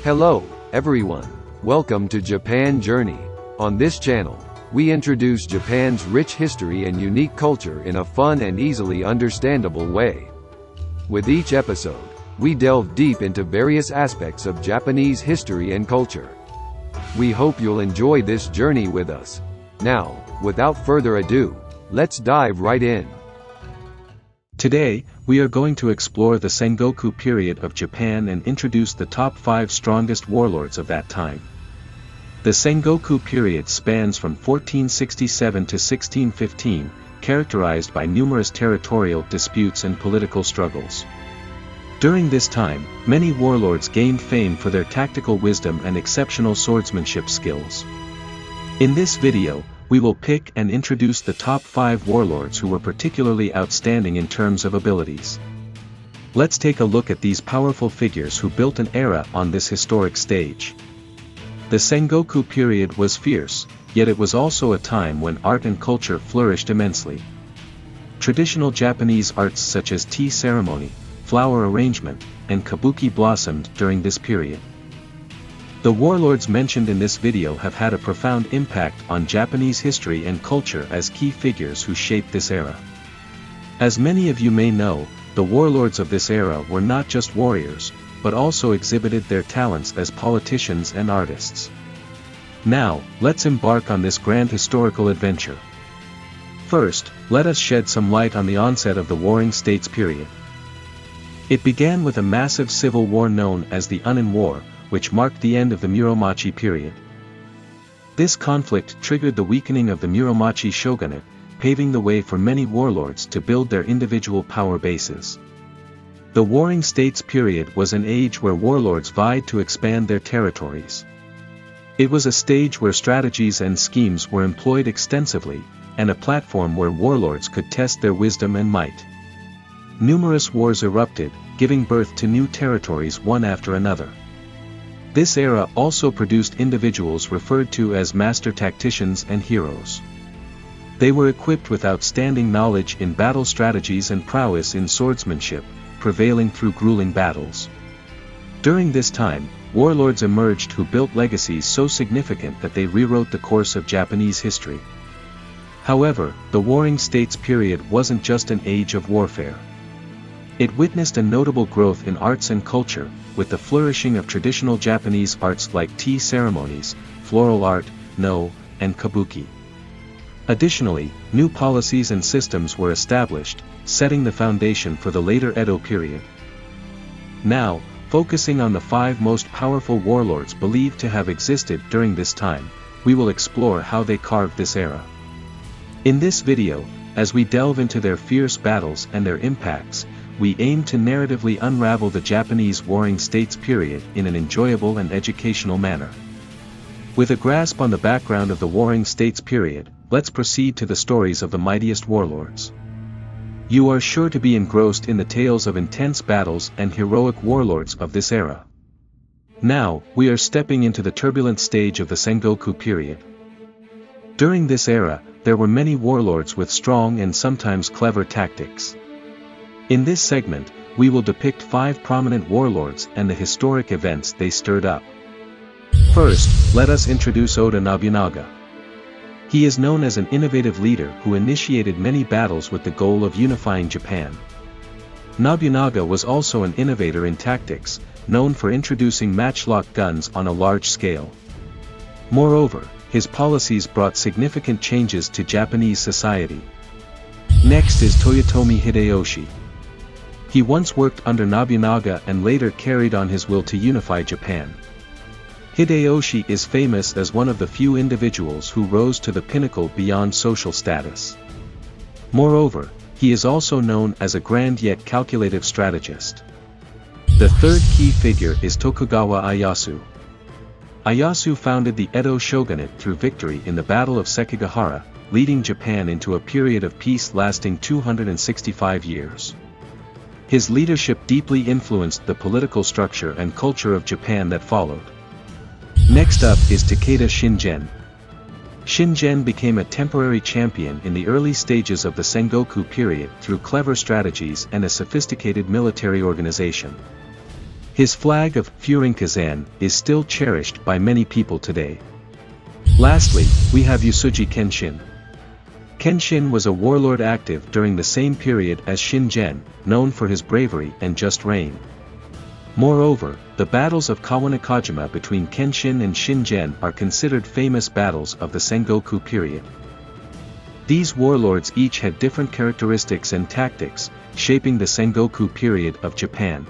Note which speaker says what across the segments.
Speaker 1: Hello, everyone. Welcome to Japan Journey. On this channel, we introduce Japan's rich history and unique culture in a fun and easily understandable way. With each episode, we delve deep into various aspects of Japanese history and culture. We hope you'll enjoy this journey with us. Now, without further ado, let's dive right in.
Speaker 2: Today, we are going to explore the Sengoku period of Japan and introduce the top 5 strongest warlords of that time. The Sengoku period spans from 1467 to 1615, characterized by numerous territorial disputes and political struggles. During this time, many warlords gained fame for their tactical wisdom and exceptional swordsmanship skills. In this video, we will pick and introduce the top 5 warlords who were particularly outstanding in terms of abilities. Let's take a look at these powerful figures who built an era on this historic stage. The Sengoku period was fierce, yet it was also a time when art and culture flourished immensely. Traditional Japanese arts such as tea ceremony, flower arrangement, and kabuki blossomed during this period. The warlords mentioned in this video have had a profound impact on Japanese history and culture as key figures who shaped this era. As many of you may know, the warlords of this era were not just warriors, but also exhibited their talents as politicians and artists. Now, let's embark on this grand historical adventure. First, let us shed some light on the onset of the Warring States period. It began with a massive civil war known as the Unin War, which marked the end of the Muromachi period. This conflict triggered the weakening of the Muromachi shogunate, paving the way for many warlords to build their individual power bases. The Warring States period was an age where warlords vied to expand their territories. It was a stage where strategies and schemes were employed extensively, and a platform where warlords could test their wisdom and might. Numerous wars erupted, giving birth to new territories one after another. This era also produced individuals referred to as master tacticians and heroes. They were equipped with outstanding knowledge in battle strategies and prowess in swordsmanship, prevailing through grueling battles. During this time, warlords emerged who built legacies so significant that they rewrote the course of Japanese history. However, the Warring States period wasn't just an age of warfare. It witnessed a notable growth in arts and culture, with the flourishing of traditional Japanese arts like tea ceremonies, floral art, no, and kabuki. Additionally, new policies and systems were established, setting the foundation for the later Edo period. Now, focusing on the 5 most powerful warlords believed to have existed during this time, we will explore how they carved this era. In this video, as we delve into their fierce battles and their impacts, we aim to narratively unravel the Japanese Warring States period in an enjoyable and educational manner. With a grasp on the background of the Warring States period, let's proceed to the stories of the mightiest warlords. You are sure to be engrossed in the tales of intense battles and heroic warlords of this era. Now, we are stepping into the turbulent stage of the Sengoku period. During this era, there were many warlords with strong and sometimes clever tactics. In this segment, we will depict 5 prominent warlords and the historic events they stirred up. First, let us introduce Oda Nobunaga. He is known as an innovative leader who initiated many battles with the goal of unifying Japan. Nobunaga was also an innovator in tactics, known for introducing matchlock guns on a large scale. Moreover, his policies brought significant changes to Japanese society. Next is Toyotomi Hideyoshi. He once worked under Nobunaga and later carried on his will to unify Japan. Hideyoshi is famous as one of the few individuals who rose to the pinnacle beyond social status. Moreover, he is also known as a grand yet calculative strategist. The third key figure is Tokugawa Ieyasu. Ieyasu founded the Edo shogunate through victory in the Battle of Sekigahara, leading Japan into a period of peace lasting 265 years. His leadership deeply influenced the political structure and culture of Japan that followed. Next up is Takeda Shingen. Shingen became a temporary champion in the early stages of the Sengoku period through clever strategies and a sophisticated military organization. His flag of Furinkazan is still cherished by many people today. Lastly, we have Usuji Kenshin. Kenshin was a warlord active during the same period as Shingen, known for his bravery and just reign. Moreover, the battles of Kawanakajima between Kenshin and Shingen are considered famous battles of the Sengoku period. These warlords each had different characteristics and tactics, shaping the Sengoku period of Japan.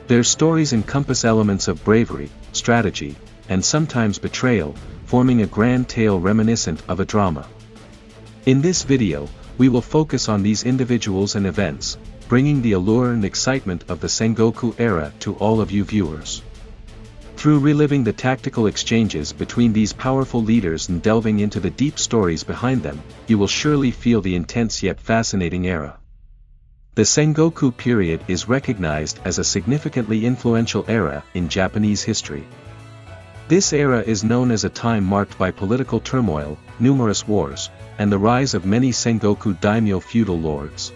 Speaker 2: Their stories encompass elements of bravery, strategy, and sometimes betrayal, forming a grand tale reminiscent of a drama. In this video, we will focus on these individuals and events, bringing the allure and excitement of the Sengoku era to all of you viewers. Through reliving the tactical exchanges between these powerful leaders and delving into the deep stories behind them, you will surely feel the intense yet fascinating era. The Sengoku period is recognized as a significantly influential era in Japanese history. This era is known as a time marked by political turmoil, numerous wars, and the rise of many Sengoku daimyo feudal lords.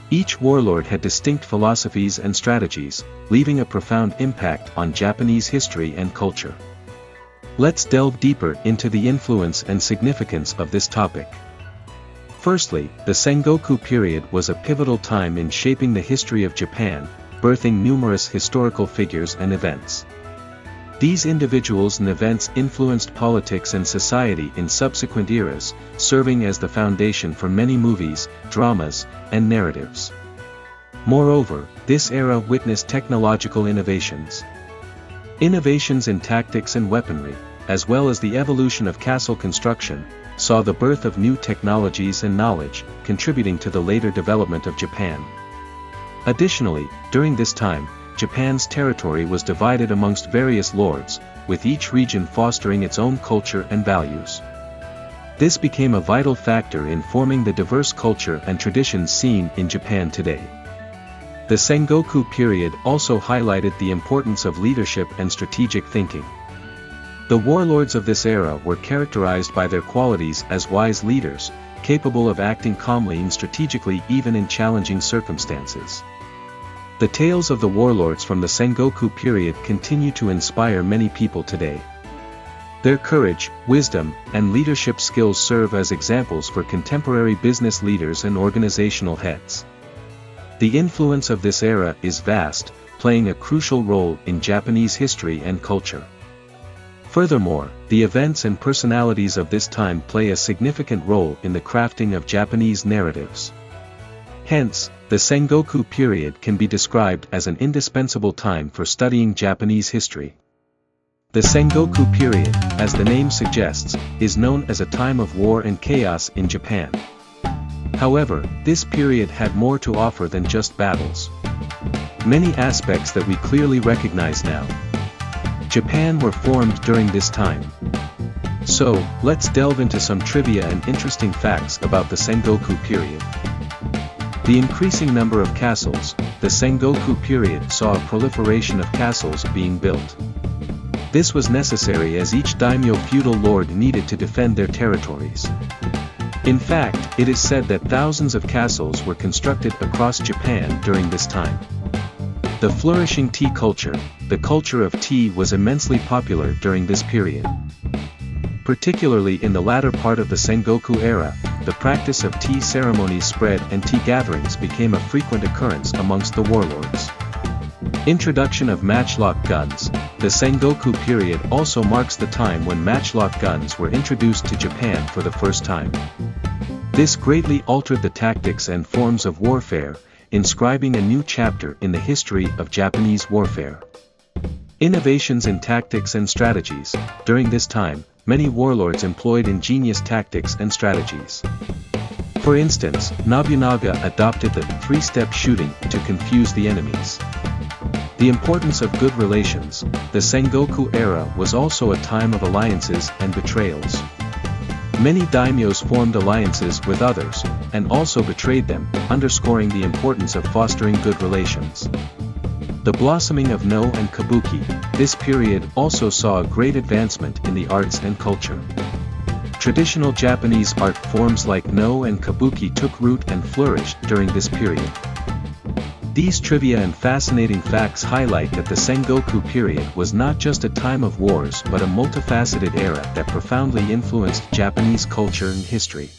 Speaker 2: Each warlord had distinct philosophies and strategies, leaving a profound impact on Japanese history and culture. Let's delve deeper into the influence and significance of this topic. Firstly, the Sengoku period was a pivotal time in shaping the history of Japan, birthing numerous historical figures and events. These individuals and events influenced politics and society in subsequent eras, serving as the foundation for many movies, dramas, and narratives. Moreover, this era witnessed technological innovations. Innovations in tactics and weaponry, as well as the evolution of castle construction, saw the birth of new technologies and knowledge, contributing to the later development of Japan. Additionally, during this time, Japan's territory was divided amongst various lords, with each region fostering its own culture and values. This became a vital factor in forming the diverse culture and traditions seen in Japan today. The Sengoku period also highlighted the importance of leadership and strategic thinking. The warlords of this era were characterized by their qualities as wise leaders, capable of acting calmly and strategically even in challenging circumstances. The tales of the warlords from the Sengoku period continue to inspire many people today. Their courage, wisdom, and leadership skills serve as examples for contemporary business leaders and organizational heads. The influence of this era is vast, playing a crucial role in Japanese history and culture. Furthermore, the events and personalities of this time play a significant role in the crafting of Japanese narratives. Hence, the Sengoku period can be described as an indispensable time for studying Japanese history. The Sengoku period, as the name suggests, is known as a time of war and chaos in Japan. However, this period had more to offer than just battles. Many aspects that we clearly recognize now. Japan were formed during this time. So, let's delve into some trivia and interesting facts about the Sengoku period. The increasing number of castles, the Sengoku period saw a proliferation of castles being built. This was necessary as each daimyo feudal lord needed to defend their territories. In fact, it is said that thousands of castles were constructed across Japan during this time. The flourishing tea culture, the culture of tea was immensely popular during this period. Particularly in the latter part of the Sengoku era, the practice of tea ceremonies spread and tea gatherings became a frequent occurrence amongst the warlords. Introduction of matchlock guns. The Sengoku period also marks the time when matchlock guns were introduced to Japan for the first time. This greatly altered the tactics and forms of warfare, inscribing a new chapter in the history of Japanese warfare. Innovations in tactics and strategies. During this time, many warlords employed ingenious tactics and strategies. For instance, Nobunaga adopted the three-step shooting to confuse the enemies. The importance of good relations. The Sengoku era was also a time of alliances and betrayals. Many daimyos formed alliances with others, and also betrayed them, underscoring the importance of fostering good relations. The blossoming of No and Kabuki. This period also saw a great advancement in the arts and culture. Traditional Japanese art forms like No and Kabuki took root and flourished during this period. These trivia and fascinating facts highlight that the Sengoku period was not just a time of wars but a multifaceted era that profoundly influenced Japanese culture and history.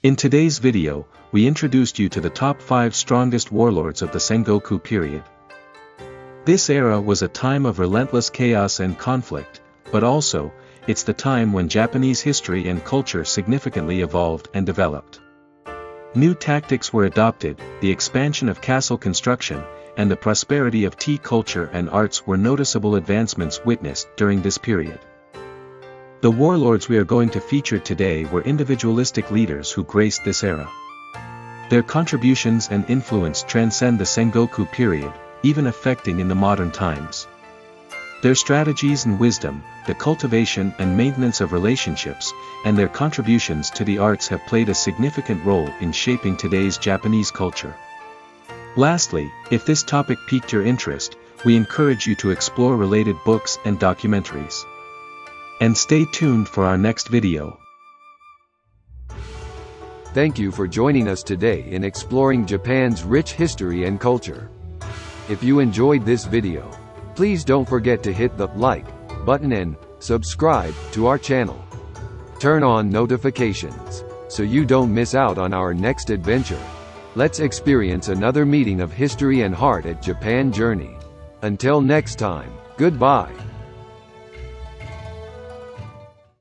Speaker 2: In today's video, we introduced you to the top 5 strongest warlords of the Sengoku period. This era was a time of relentless chaos and conflict, but also, it's the time when Japanese history and culture significantly evolved and developed. New tactics were adopted, the expansion of castle construction, and the prosperity of tea culture and arts were noticeable advancements witnessed during this period. The warlords we are going to feature today were individualistic leaders who graced this era. Their contributions and influence transcend the Sengoku period, even affecting in the modern times. Their strategies and wisdom, the cultivation and maintenance of relationships, and their contributions to the arts have played a significant role in shaping today's Japanese culture. Lastly, if this topic piqued your interest, we encourage you to explore related books and documentaries. And stay tuned for our next video.
Speaker 1: Thank you for joining us today in exploring Japan's rich history and culture. If you enjoyed this video, please don't forget to hit the like button and subscribe to our channel. Turn on notifications so you don't miss out on our next adventure. Let's experience another meeting of history and heart at Japan Journey. Until next time, goodbye.